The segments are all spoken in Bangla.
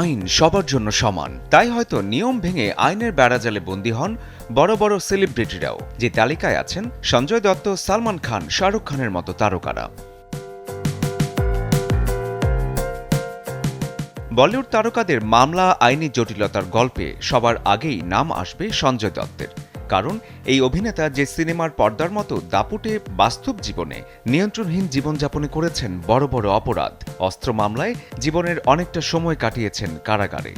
আইন সবার জন্য সমান, তাই হয়তো নিয়ম ভেঙে আইনের বেড়াজালে বন্দী হন বড় বড় সেলিব্রিটিরাও। যে তালিকায় আছেন সঞ্জয় দত্ত, সালমান খান, শাহরুখ খানের মতো তারকারা। বলিউড তারকাদের মামলা আইনি জটিলতার গল্পে সবার আগেই নাম আসবে সঞ্জয় দত্তের। কারণ এই অভিনেতা যে সিনেমার পর্দার মতো দাপুটে বাস্তব জীবনে নিয়ন্ত্রণহীন জীবনযাপনে করেছেন বড় বড় অপরাধ, অস্ত্র মামলায় জীবনের অনেকটা সময় কাটিয়েছেন কারাগারে।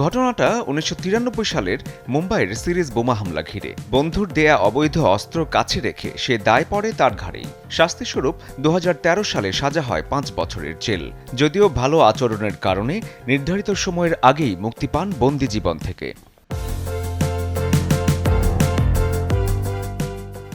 ঘটনাটা ১৯৯৩ সালের মুম্বাইয়ের সিরিজ বোমা হামলা ঘিরে। বন্ধুর দেয়া অবৈধ অস্ত্র কাছে রেখে সে দায় পড়ে তার ঘাড়েই। শাস্তিস্বরূপ ২০১৩ সালে সাজা হয় ৫ বছরের জেল। যদিও ভালো আচরণের কারণে নির্ধারিত সময়ের আগেই মুক্তি পান বন্দি জীবন থেকে।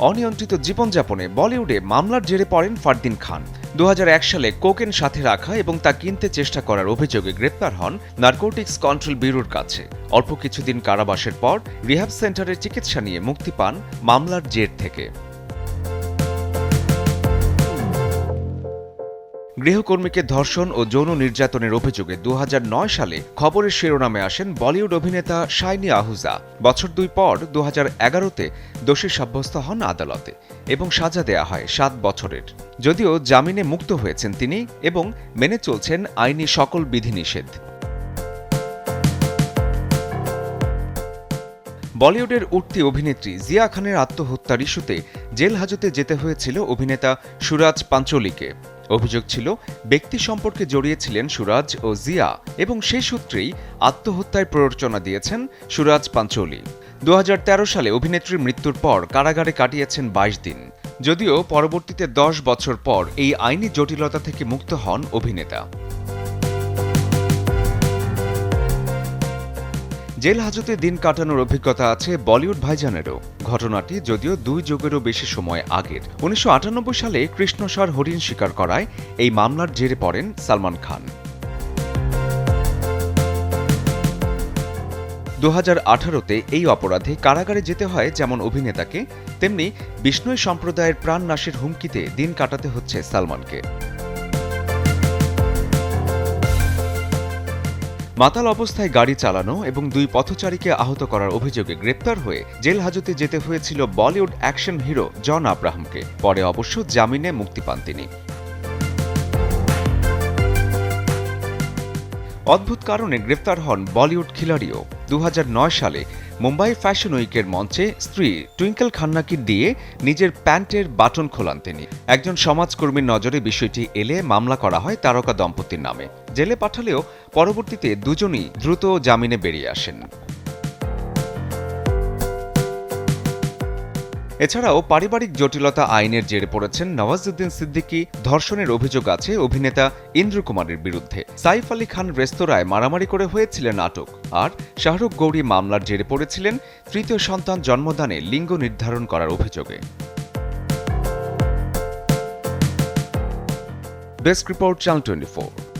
অনিয়ন্ত্রিত জীবনযাপনে বলিউডে মামলার জেরে পড়েন ফারদিন খান। ২০০১ সালে কোকেন সাথে রাখা এবং তা কিনতে চেষ্টা করার অভিযোগে গ্রেপ্তার হন নারকোটিক্স কন্ট্রোল ব্যুরোর কাছে। অল্প কিছুদিন কারাবাসের পর রিহ্যাব সেন্টারে চিকিৎসা নিয়ে মুক্তি পান মামলার জের থেকে। গৃহকর্মীকে ধর্ষণ ও যৌন নির্যাতনের অভিযোগে ২০০৯ সালে খবরের শিরোনামে আসেন বলিউড অভিনেতা শাইনি আহুজা। বছর ২ পর ২০১১তে দোষী সাব্যস্ত হন আদালতে এবং সাজা দেয়া হয় ৭ বছরের। যদিও জামিনে মুক্ত হয়েছেন তিনি এবং মেনে চলছেন আইনি সকল বিধিনিষেধ। বলিউডের উঠতি অভিনেত্রী জিয়া খানের আত্মহত্যার ইস্যুতে জেল হাজতে যেতে হয়েছিল অভিনেতা সুরাজ পাঞ্চোলিকে। অভিযোগ ছিল ব্যক্তি সম্পর্কে জড়িয়েছিলেন সুরাজ ও জিয়া এবং সেই সূত্রেই আত্মহত্যায় প্ররোচনা দিয়েছেন সুরাজ পাঞ্চোলি। ২০১৩ সালে অভিনেত্রীর মৃত্যুর পর কারাগারে কাটিয়েছেন ২২ দিন। যদিও পরবর্তীতে ১০ বছর পর এই আইনি জটিলতা থেকে মুক্ত হন অভিনেতা। জেল হাজতে দিন কাটানোর অভিজ্ঞতা আছে বলিউড ভাইজানেরও। ঘটনাটি যদিও ২ যুগেরও বেশি সময় আগের। ১৯৯৮ সালে কৃষ্ণসার হরিণ শিকার করায় এই মামলার জেরে পড়েন সালমান খান। ২০১৮তে এই অপরাধে কারাগারে যেতে হয় যেমন অভিনেতাকে, তেমনি বিষ্ণুই সম্প্রদায়ের প্রাণনাশের হুমকিতে দিন কাটাতে হচ্ছে সালমানকে। মাতাল অবস্থায় গাড়ি চালানো এবং ২ পথচারীকে আহত করার অভিযোগে গ্রেপ্তার হয়ে জেল হাজতে যেতে হয়েছিল বলিউড অ্যাকশন হিরো জন আব্রাহামকে। পরে অবশ্য জামিনে মুক্তি পান তিনি। অদ্ভুত কারণে গ্রেপ্তার হন বলিউড খিলাড়িও। ২০০৯ সালে মুম্বাই ফ্যাশন উইকের মঞ্চে স্ত্রী টুইঙ্কেল খান্নাকে দিয়ে নিজের প্যান্টের বাটন খোলান তিনি। একজন সমাজকর্মীর নজরে বিষয়টি এলে মামলা করা হয় তারকা দম্পতির নামে। জেলে পাঠালেও পরবর্তীতে দুজনই দ্রুত জামিনে বেরিয়ে আসেন। এছাড়াও পারিবারিক জটিলতা আইনের জেরে পড়েছেন নওয়াজউদ্দিন সিদ্দিকী। ধর্ষণের অভিযোগ আছে অভিনেতা ইন্দ্র কুমারের বিরুদ্ধে। সাইফ আলী খান রেস্তোরাঁয় মারামারি করে হয়েছিলেন আটক। আর শাহরুখ গৌরী মামলার জেরে পড়েছিলেন তৃতীয় সন্তান জন্মদানে লিঙ্গ নির্ধারণ করার অভিযোগে। Desk report, channel 24।